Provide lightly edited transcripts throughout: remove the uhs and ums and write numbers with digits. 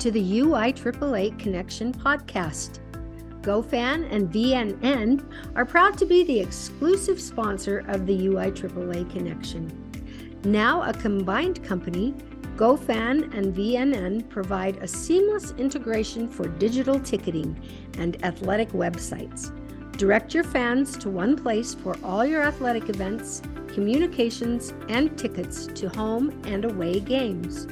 to the UIAAA Connection podcast. GoFan and VNN are proud to be the exclusive sponsor of the UIAAA Connection. Now a combined company, GoFan and VNN provide a seamless integration for digital ticketing and athletic websites. Direct your fans to one place for all your athletic events, communications, and tickets to home and away games.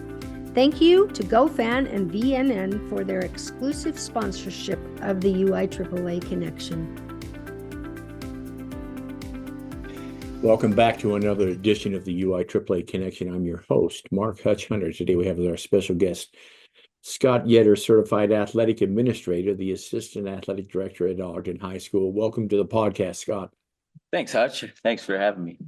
Thank you to GoFan and VNN for their exclusive sponsorship of the UIAAA Connection. Welcome back to another edition of the UIAAA Connection. I'm your host, Mark Hutch Hunter. Today we have our special guest, Scott Yetter, Certified Athletic Administrator, the Assistant Athletic Director at Ogden High School. Welcome to the podcast, Scott. Thanks, Hutch. Thanks for having me.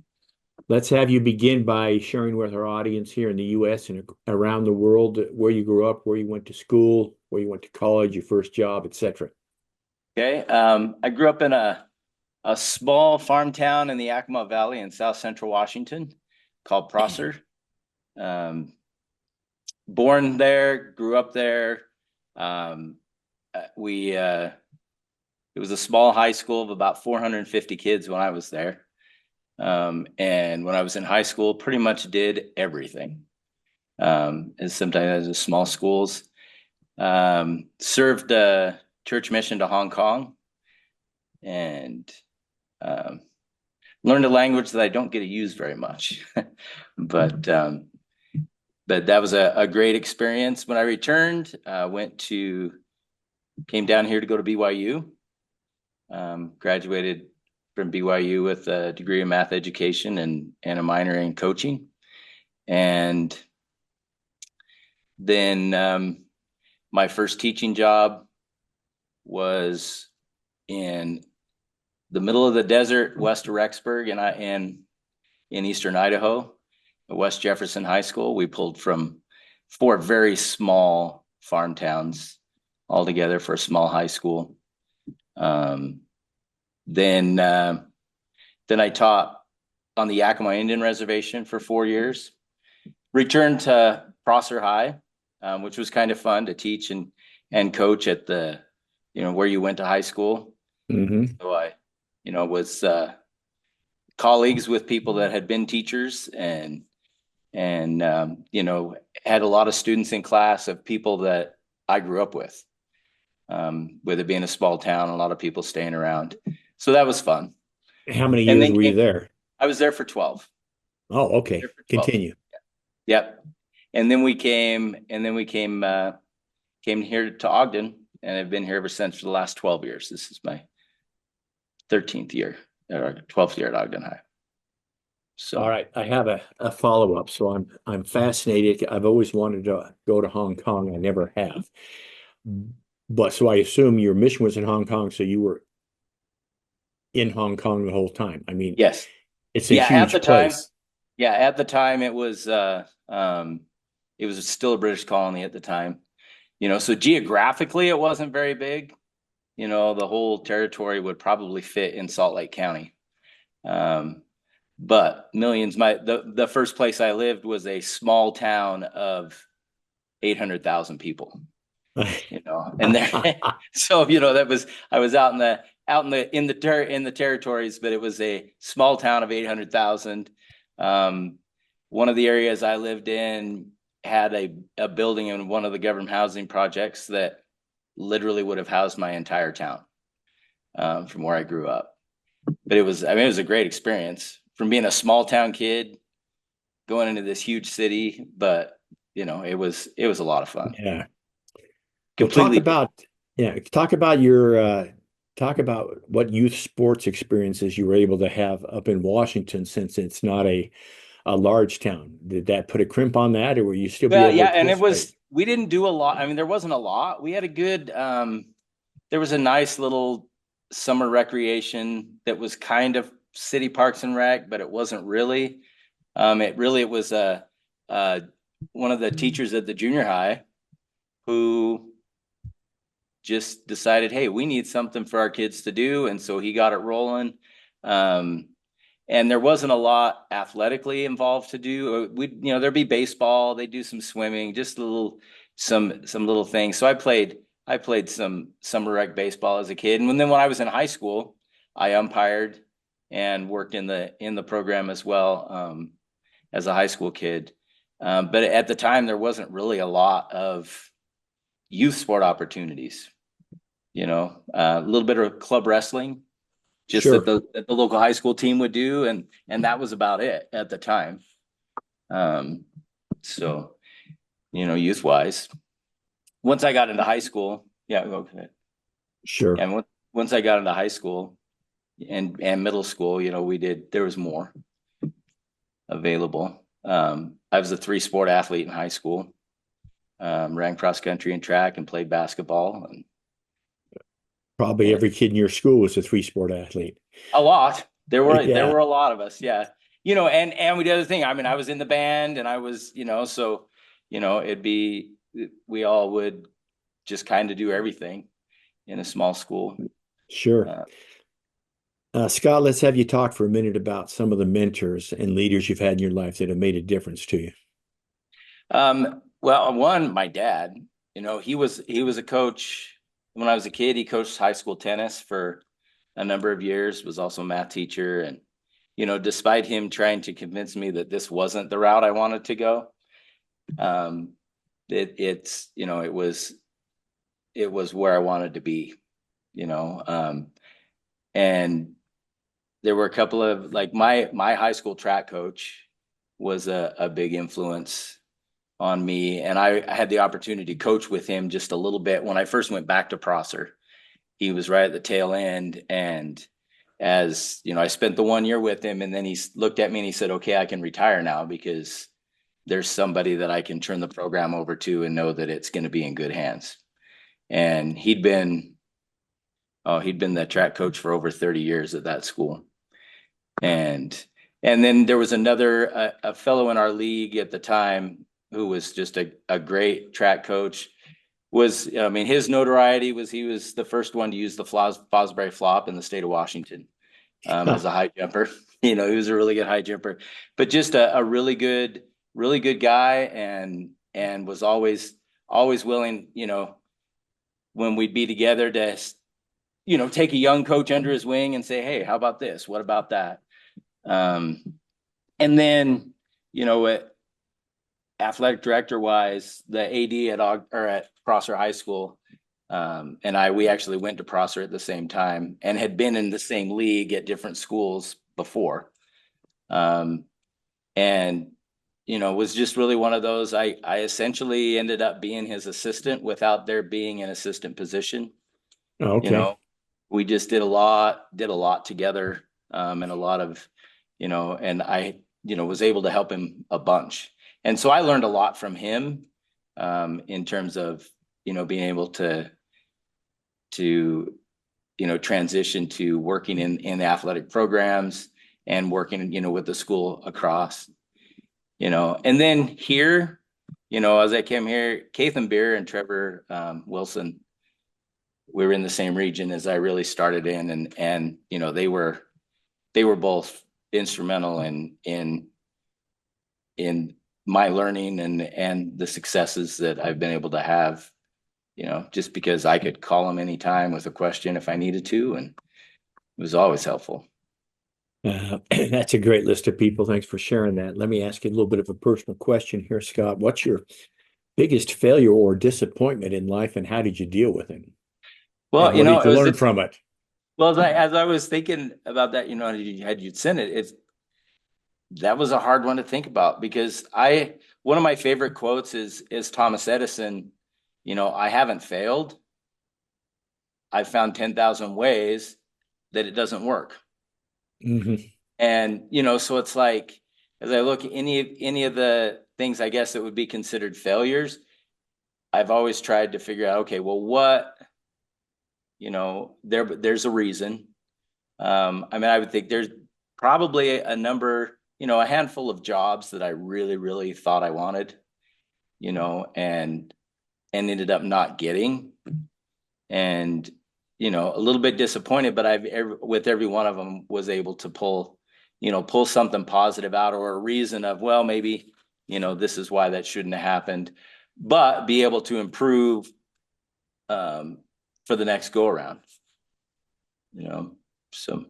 Let's have you begin by sharing with our audience here in the U.S. and around the world where you grew up, where you went to school, where you went to college, your first job, etc. Okay. I grew up in a small farm town in the Yakima Valley in South Central Washington called Prosser. Born there, grew up there. It was a small high school of about 450 kids when I was there. And when I was in high school, pretty much did everything. As sometimes as small schools, served a church mission to Hong Kong, and learned a language that I don't get to use very much, but that was a great experience. When I returned, came down here to go to BYU, graduated from BYU with a degree in math education and a minor in coaching. And then my first teaching job was in the middle of the desert, west of Rexburg, and in eastern Idaho, at West Jefferson High School. We pulled from 4 very small farm towns all together for a small high school. Then I taught on the Yakima Indian Reservation for 4 years. Returned to Prosser High, which was kind of fun to teach and coach at the, where you went to high school. Mm-hmm. So I, was colleagues with people that had been teachers and had a lot of students in class of people that I grew up with it being a small town, a lot of people staying around. So that was fun. How many years were you there? I was there for 12. Oh, okay. Continue. Yep. And then we came here to Ogden, and I've been here ever since for the last 12 years. This is my 13th year, or 12th year at Ogden High. So, all right, I have a follow-up. So I'm fascinated. I've always wanted to go to Hong Kong. I never have. But so I assume your mission was in Hong Kong, so you were in Hong Kong the whole time. I mean, yes, it's a huge place. At the time it was still a British colony at the time. So geographically it wasn't very big. The whole territory would probably fit in Salt Lake County. But millions, the first place I lived was a small town of 800,000 people. And there, so I was out in the territories, but it was a small town of 800,000. One of the areas I lived in had a building in one of the government housing projects that literally would have housed my entire town, from where I grew up. But it was a great experience from being a small town kid going into this huge city, but it was a lot of fun. Yeah. Completely. Talk about what youth sports experiences you were able to have up in Washington, since it's not a large town. Did that put a crimp on that, or were you still? We didn't do a lot. I mean, there wasn't a lot. We had a good. There was a nice little summer recreation that was kind of city parks and rec, but it wasn't really. It was one of the teachers at the junior high who just decided, hey, we need something for our kids to do. And so he got it rolling. And there wasn't a lot athletically involved to do. There'd be baseball, they do some swimming, just some little things. So I played some summer rec baseball as a kid, and then when I was in high school, I umpired and worked in the program as well, as a high school kid. But at the time, there wasn't really a lot of youth sport opportunities. A little bit of club wrestling, just Sure. that the local high school team would do, and that was about it at the time. So, youth wise, once I got into high school, yeah, okay. Sure. And once I got into high school and middle school, there was more available. I was a 3-sport athlete in high school, ran cross country and track and played basketball. And Probably every kid in your school was a 3-sport athlete. a lot. There were Yeah. a lot of us, yeah. And we did the other thing. I mean, I was in the band, and I was, so we all would just kind of do everything in a small school. Sure. Scott, let's have you talk for a minute about some of the mentors and leaders you've had in your life that have made a difference to you. Well, one, my dad, he was a coach when I was a kid. He coached high school tennis for a number of years, was also a math teacher. And, despite him trying to convince me that this wasn't the route I wanted to go, it was where I wanted to be, and there were a couple of, like, my high school track coach was a big influence on me. And I had the opportunity to coach with him just a little bit when I first went back to Prosser. He was right at the tail end. And as I spent the 1 year with him, and then he looked at me and he said, okay, I can retire now because there's somebody that I can turn the program over to and know that it's going to be in good hands. And he'd been the track coach for over 30 years at that school. And then there was another, a fellow in our league at the time who was just a great track coach. His notoriety was he was the first one to use the Fosbury flop in the state of Washington as a high jumper. He was a really good high jumper, but just a really good guy, and was always willing, when we'd be together to, take a young coach under his wing and say, hey, how about this? What about that? And then, athletic director wise, the AD at Prosser High School, and we actually went to Prosser at the same time and had been in the same league at different schools before. Was just really one of those. I essentially ended up being his assistant without there being an assistant position. Okay. We just did a lot together, and a lot of, and I, was able to help him a bunch. And so I learned a lot from him, in terms of, being able to transition to working in athletic programs and working, with the school across, and then here, as I came here, Kathan Beer and Trevor Wilson, we were in the same region as I really started in, and they were both instrumental in my learning and the successes that I've been able to have, just because I could call them anytime with a question if I needed to, and it was always helpful. That's a great list of people. Thanks for sharing that. Let me ask you a little bit of a personal question here, Scott. What's your biggest failure or disappointment in life, and how did you deal with it? Well, what did you learn from it? Well, as I was thinking about that, had you sent it, that was a hard one to think about, because one of my favorite quotes is Thomas Edison. I haven't failed. I've found 10,000 ways that it doesn't work. Mm-hmm. And, so it's like, as I look at any of the things, I guess, that would be considered failures, I've always tried to figure out, okay, well, what, there's a reason. I would think there's probably a number, a handful of jobs that I really, really thought I wanted, and ended up not getting, and, a little bit disappointed, but with every one of them was able to pull something positive out, or a reason of, well, maybe, this is why that shouldn't have happened. but be able to improve for the next go around, so.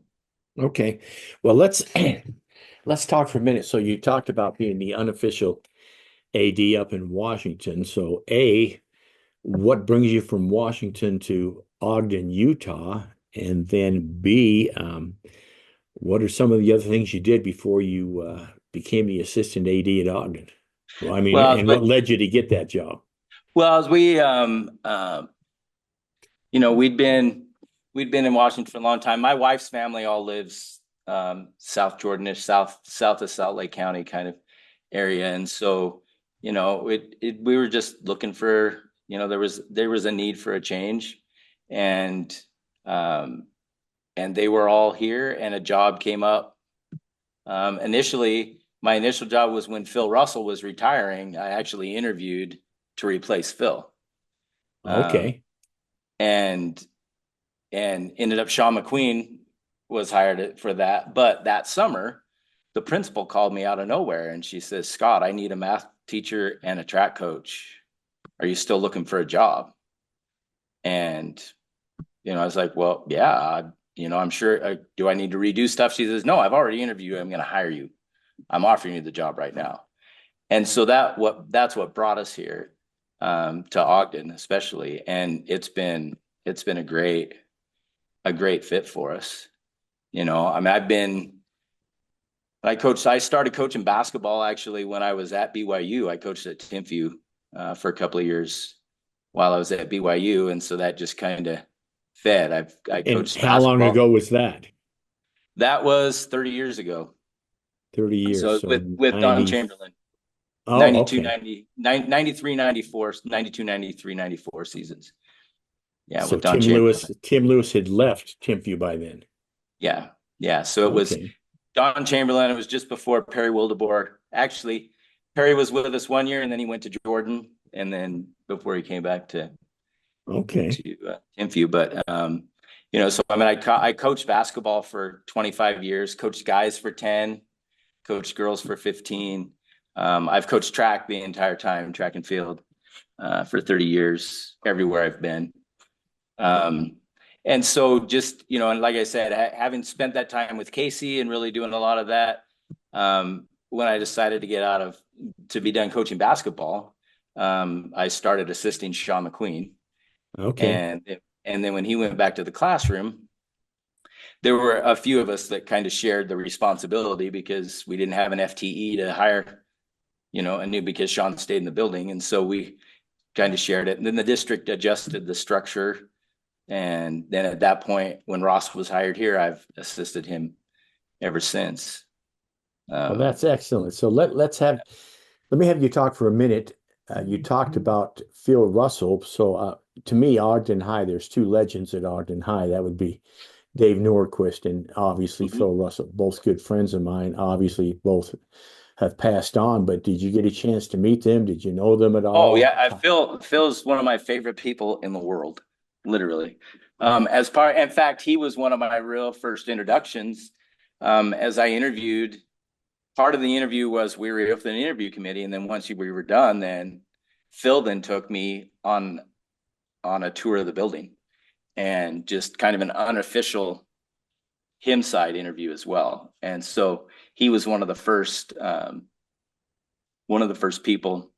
Okay. Well, let's talk for a minute. So you talked about being the unofficial AD up in Washington. So what brings you from Washington to Ogden, Utah? And then B, what are some of the other things you did before you became the assistant AD at Ogden? Well, I mean, Well, and what led you to get that job? as we we'd been in Washington for a long time. My wife's family all lives South Jordanish, south of Salt Lake County kind of area, and so we were just looking for, there was a need for a change, and they were all here, and a job came up. Initially, my initial job was when Phil Russell was retiring. I actually interviewed to replace Phil. Okay. And ended up Sean McQueen was hired for that. But that summer, the principal called me out of nowhere and she says, "Scott, I need a math teacher and a track coach. Are you still looking for a job?" And, I was like, "Well, yeah, I'm sure. Do I need to redo stuff?" She says, "No, I've already interviewed you. I'm going to hire you. I'm offering you the job right now." And so that's what brought us here, to Ogden, especially. And it's been a great fit for us. I started coaching basketball actually when I was at BYU. I coached at Timpview for a couple of years while I was at BYU. And so that just kind of fed. I coached And how long ago was that? That was 30 years ago. 30 years. So So with Don 90. Chamberlain. Oh, 92, okay. 90, 93, 94, 92, 93, 94 seasons. Yeah, So with Don Chamberlain. Tim Lewis had left Timpview by then. Yeah. Yeah. So it was Okay. Don Chamberlain. It was just before Perry Wildeboer. Actually, Perry was with us 1 year and then he went to Jordan. And then before he came back to Timpview. But, so I coached basketball for 25 years, coached guys for 10, coached girls for 15. I've coached track the entire time, track and field, for 30 years, everywhere I've been. And so just, and like I said, having spent that time with Casey and really doing a lot of that, when I decided to to be done coaching basketball, I started assisting Sean McQueen. Okay. And then when he went back to the classroom, there were a few of us that kind of shared the responsibility because we didn't have an FTE to hire, because Sean stayed in the building. And so we kind of shared it. And then the district adjusted the structure. And then at that point, when Ross was hired here, I've assisted him ever since. Well, that's excellent. So let me have you talk for a minute. You talked about Phil Russell. So to me, Ogden High, there's two legends at Ogden High. That would be Dave Norquist and obviously Phil Russell, both good friends of mine. Obviously, both have passed on, but did you get a chance to meet them? Did you know them at all? Oh yeah, Phil's one of my favorite people in the world, literally. In fact, he was one of my real first introductions. As I interviewed, part of the interview was we were with an interview committee, and then once we were done, then Phil then took me on a tour of the building, and just kind of an unofficial him side interview as well. And so he was one of the first people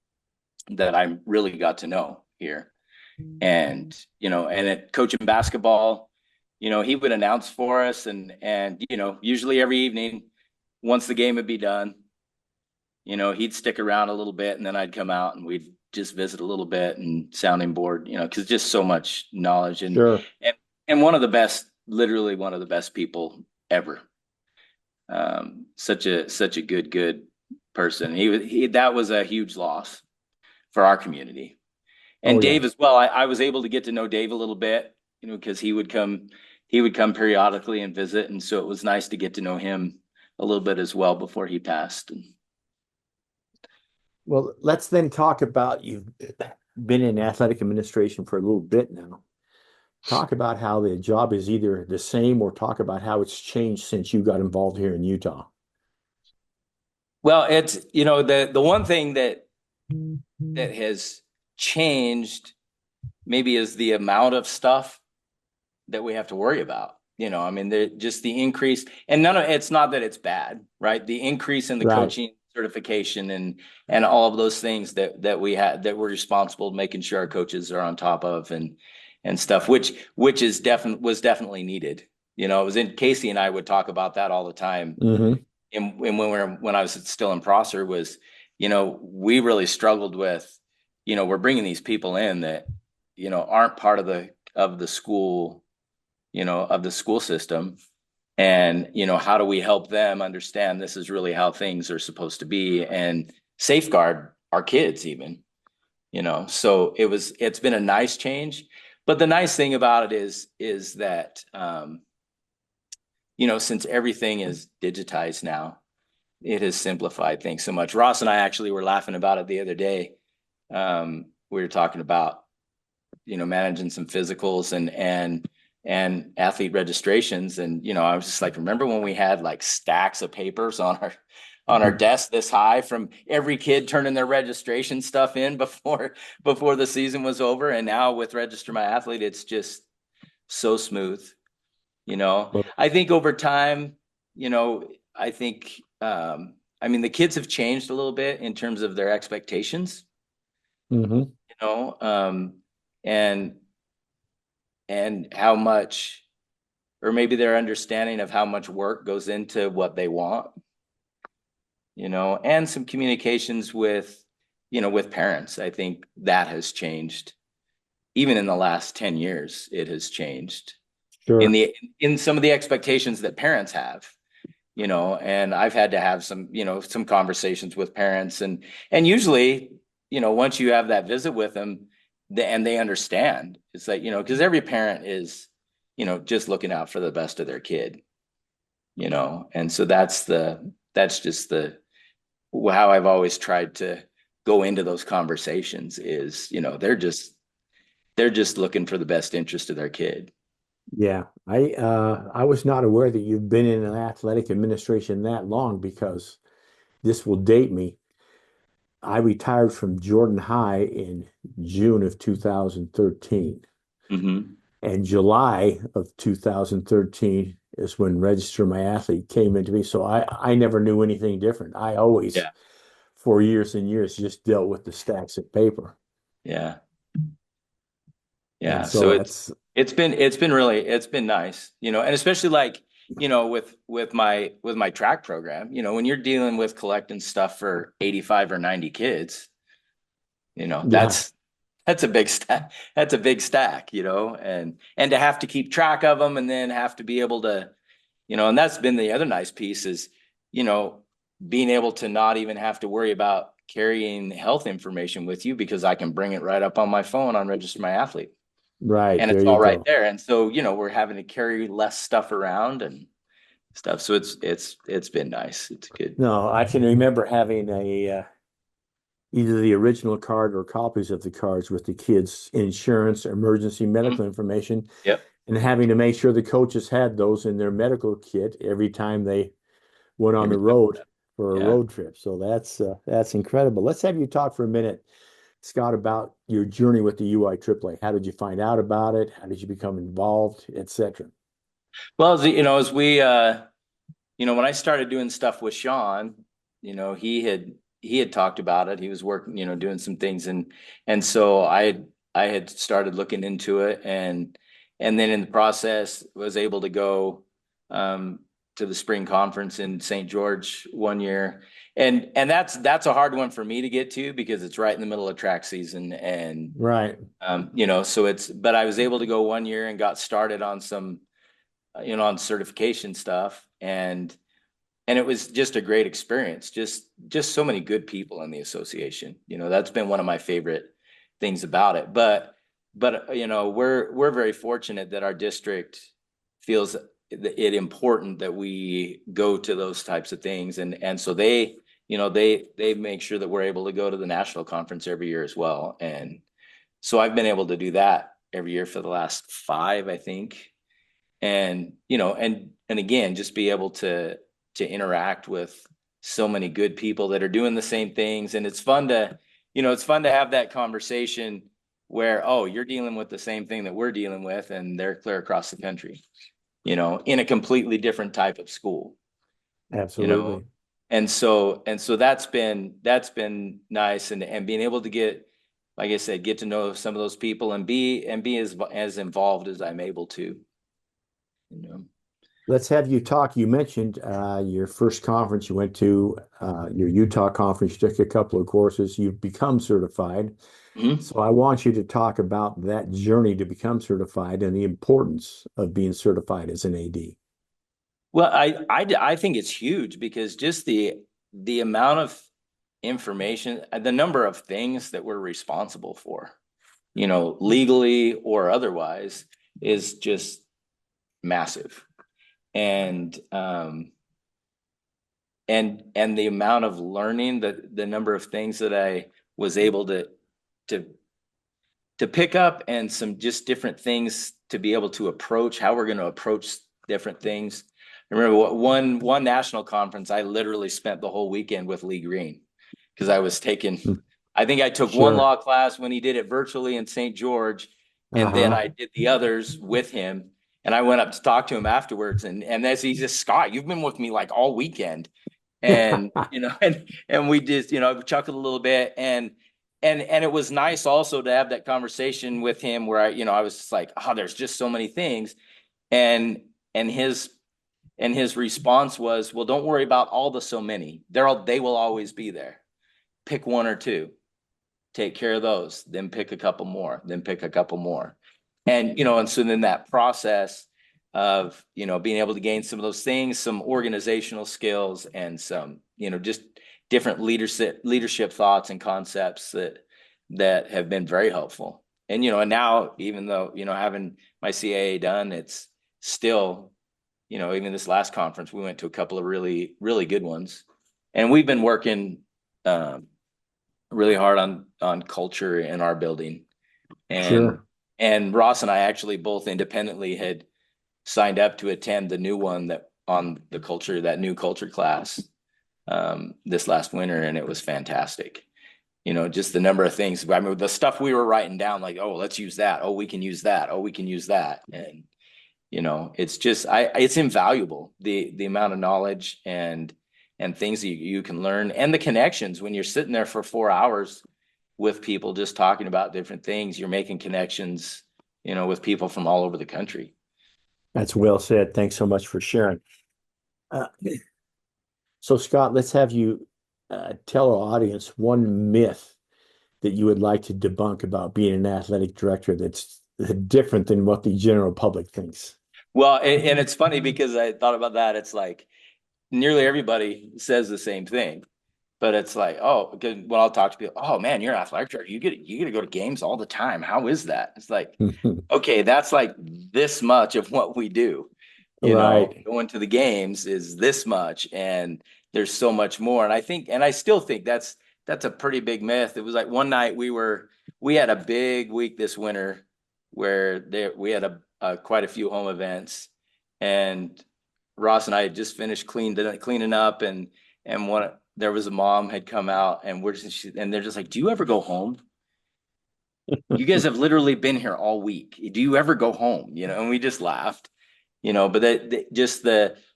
that I really got to know here. And, and at coaching basketball, he would announce for us and, usually every evening, once the game would be done, he'd stick around a little bit and then I'd come out and we'd just visit a little bit and sounding board, because just so much knowledge and, Sure. and one of the best, literally one of the best people ever. Such a good person. That was a huge loss for our community. And Dave as well. I was able to get to know Dave a little bit, because he would come periodically and visit. And so it was nice to get to know him a little bit as well before he passed. Well, let's then talk about, you've been in athletic administration for a little bit now. Talk about how the job is either the same or talk about how it's changed since you got involved here in Utah. Well, it's, the one thing that has changed maybe is the amount of stuff that we have to worry about. I mean, just the increase, and it's not that it's bad, right? The increase in the Right. coaching certification and all of those things that we had, that we're responsible making sure our coaches are on top of and stuff, which was definitely needed. It was in Casey and I would talk about that all the time. Mm-hmm. And when I was still in Prosser was, we really struggled with, we're bringing these people in that, aren't part of the school, of the school system. And, how do we help them understand this is really how things are supposed to be and safeguard our kids even, so it's been a nice change. But the nice thing about it is that, since everything is digitized now, it has simplified things so much. Ross and I actually were laughing about it the other day. We were talking about, managing some physicals and athlete registrations. And, I was just like, remember when we had like stacks of papers on our desk this high from every kid turning their registration stuff in before the season was over. And now with Register My Athlete, it's just so smooth. I think over time, I think, I mean, the kids have changed a little bit in terms of their expectations, Mm-hmm. and how much, or maybe their understanding of how much work goes into what they want, and some communications with parents. I think that has changed. Even in the last 10 years, it has changed Sure. in some of the expectations that parents have, and I've had to have some conversations with parents, and usually, once you have that visit with them, and they understand, it's like, because every parent is, just looking out for the best of their kid, and so that's just how I've always tried to go into those conversations is, they're just looking for the best interest of their kid. Yeah, I was not aware that you've been in an athletic administration that long, because this will date me. I retired from Jordan High in June of 2013, Mm-hmm. and July of 2013 is when Register My Athlete came into me. So I never knew anything different. I always, Yeah. for years and years, just dealt with the stacks of paper. Yeah. And So so that's it's been nice, and especially like, with my track program, when you're dealing with collecting stuff for 85 or 90 kids, yeah, that's a big stack. That's a big stack, and to have to keep track of them and then have to be able to, and that's been the other nice piece is, being able to not even have to worry about carrying health information with you, because I can bring it right up on my phone on Register My Athlete. right. And There it's you all right go. there. And so, we're having to carry less stuff around and stuff. So it's been nice. It's good. No, I can remember having either the original card or copies of the cards with the kids' insurance, emergency medical information, Yep. and having to make sure the coaches had those in their medical kit every time they went on the road for a Yeah. road trip. So that's incredible. Let's have you talk for a minute, Scott, about your journey with the UIAAA. How did you find out about it? How did you become involved, etc.? Well, as we, when I started doing stuff with Sean, he had talked about it. He was working, doing some things, and so I had started looking into it, and then in the process was able to go to the spring conference in St. George one year, and that's a hard one for me to get to because it's right in the middle of track season, and Right. so but I was able to go one year and got started on some, on certification stuff, and it was just a great experience. Just so many good people in the association. That's been one of my favorite things about it. But we're very fortunate that our district feels it important that we go to those types of things, and so they make sure that we're able to go to the national conference every year as well. And so I've been able to do that every year for the last 5, I think. And and again, just be able to interact with so many good people that are doing the same things. And it's fun to it's fun to have that conversation where, oh, you're dealing with the same thing that we're dealing with, and they're clear across the country, in a completely different type of school, Absolutely. and so that's been nice, and being able to get, like I said, get to know some of those people and be as involved as I'm able to, you know. Let's have you talk. You mentioned your first conference you went to, your Utah conference, you took a couple of courses, you've become certified. Mhm. So I want you to talk about that journey to become certified and the importance of being certified as an AD. Well, I think it's huge because just the amount of information, the number of things that we're responsible for, legally or otherwise, is just massive. And and the amount of learning, the number of things that I was able to pick up, and some just different things to be able to approach, how we're going to approach different things. I remember one national conference, I literally spent the whole weekend with Lee Green, because I think I took one Sure. law class when he did it virtually in St. George, and then I did the others with him. And I went up to talk to him afterwards, and as he says, Scott, you've been with me like all weekend, and and we just chuckled a little bit, and it was nice also to have that conversation with him where I was just like, oh, there's just so many things, and and his response was, well, don't worry about all the so many. They will always be there. Pick one or two, take care of those, then pick a couple more, then pick a couple more. And so then that process of, being able to gain some of those things, some organizational skills, and some, just different leadership thoughts and concepts that have been very helpful. And now, even though, having my CAA done, it's still, even this last conference, we went to a couple of really, really good ones. And we've been working really hard on culture in our building. And Sure. and Ross and I actually both independently had signed up to attend the new one that new culture class this last winter, and it was fantastic. Just the number of things. I mean, the stuff we were writing down, like, oh, let's use that. Oh, we can use that. Oh, we can use that. And it's just it's invaluable, the amount of knowledge and things that you can learn, and the connections when you're sitting there for 4 hours with people just talking about different things. You're making connections, with people from all over the country. That's well said. Thanks so much for sharing. Uh, so, Scott, let's have you tell our audience one myth that you would like to debunk about being an athletic director that's different than what the general public thinks. Well, and it's funny because I thought about that. It's like nearly everybody says the same thing, but it's like, oh, because when I'll talk to people, oh man, you're an athletic director. You get to go to games all the time. How is that? It's like, okay, that's like this much of what we do. Right. Going to the games is this much, and there's so much more. And I still think that's a pretty big myth. It was like one night we had a big week this winter where we had quite a few home events, and Ross and I had just finished cleaning up, and there was a mom had come out, and they're just like, do you ever go home? You guys have literally been here all week. Do you ever go home? And we just laughed, but just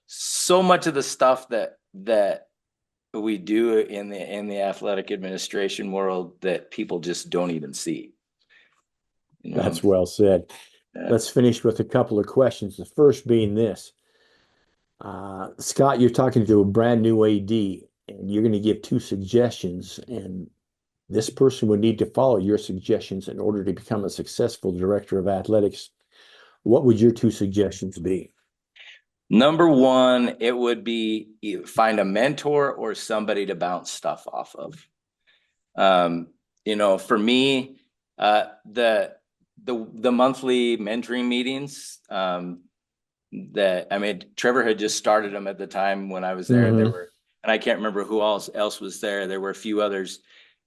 so much of the stuff that we do in the athletic administration world that people just don't even see. That's well said. Let's finish with a couple of questions. The first being this. Scott, you're talking to a brand new AD, and you're going to give two suggestions, and this person would need to follow your suggestions in order to become a successful director of athletics. What would your two suggestions be? Number one, it would be find a mentor or somebody to bounce stuff off of. For me, the monthly mentoring meetings, Trevor had just started them at the time when I was there. Mm-hmm. And I can't remember who else was there. There were a few others,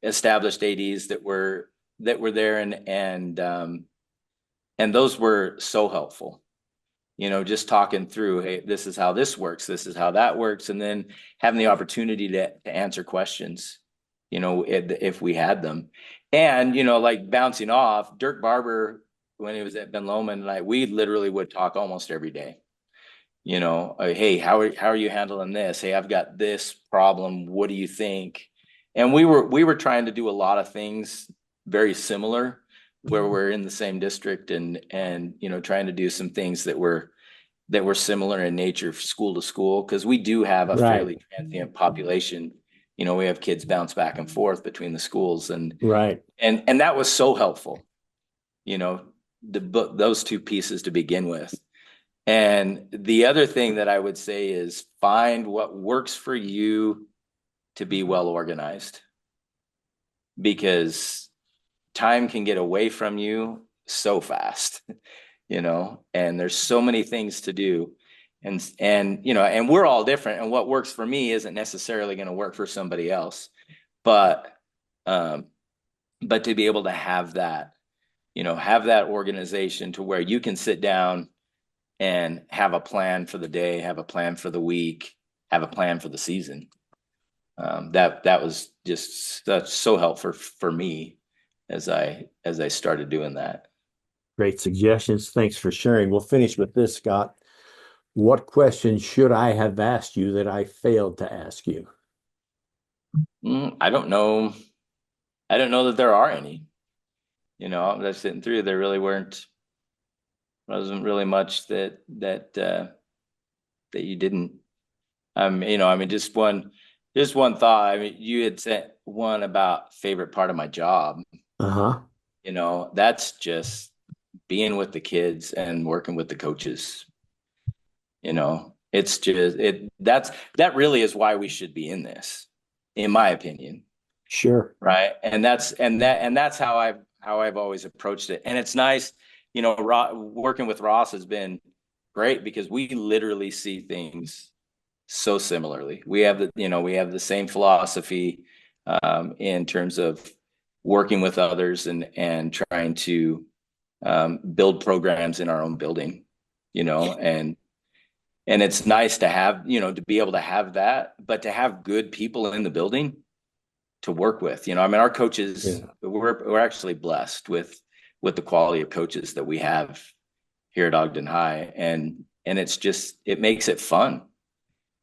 established ADs that were there, and those were so helpful. Just talking through, hey, this is how this works, this is how that works, and then having the opportunity to answer questions, if we had them. And, like bouncing off, Dirk Barber, when he was at Ben Lomond, and we literally would talk almost every day. Hey, how are you handling this? Hey, I've got this problem. What do you think? And we were trying to do a lot of things very similar, where we're in the same district, and trying to do some things that were similar in nature, school to school, because we do have a fairly transient population. We have kids bounce back and forth between the schools, and that was so helpful. Those two pieces to begin with. And the other thing that I would say is find what works for you to be well organized, because time can get away from you so fast, and there's so many things to do. And we're all different, and what works for me isn't necessarily going to work for somebody else. But to be able to have that organization to where you can sit down and have a plan for the day, have a plan for the week, have a plan for the season. That was just so helpful for me as I started doing that. Great suggestions. Thanks for sharing. We'll finish with this, Scott. What question should I have asked you that I failed to ask you? I don't know. I don't know that there are any. I was sitting through, there really wasn't really much that you didn't. Just one thought. You had said one about favorite part of my job. That's just being with the kids and working with the coaches. It's just that really is why we should be in this, in my opinion. Sure. Right. And that's how I've always approached it. And it's nice, working with Ross has been great, because we literally see things so similarly. We have the same philosophy in terms of working with others and trying to build programs in our own building, and it's nice to have, to be able to have that, but to have good people in the building to work with. Our coaches, we're actually blessed with the quality of coaches that we have here at Ogden High, and it makes it fun,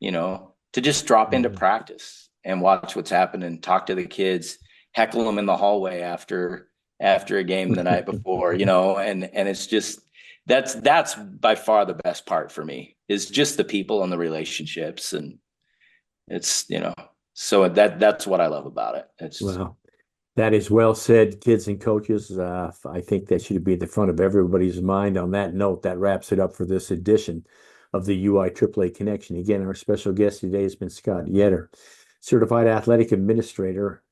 to just drop into practice and watch what's happening, talk to the kids, heckle them in the hallway after a game the night before, and it's just, that's by far the best part for me, is just the people and the relationships. And it's, so that's what I love about it. Well, that is well said, kids and coaches. I think that should be at the front of everybody's mind. On that note, that wraps it up for this edition of the UIAAA Connection. Again, our special guest today has been Scott Yetter, Certified Athletic Administrator,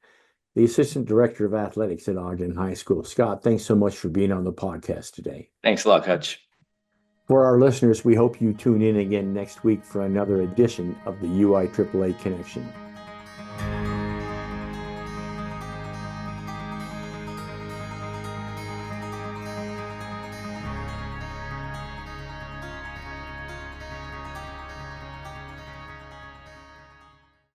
the Assistant Director of Athletics at Ogden High School. Scott, thanks so much for being on the podcast today. Thanks a lot, Hutch. For our listeners, we hope you tune in again next week for another edition of the UIAAA Connection.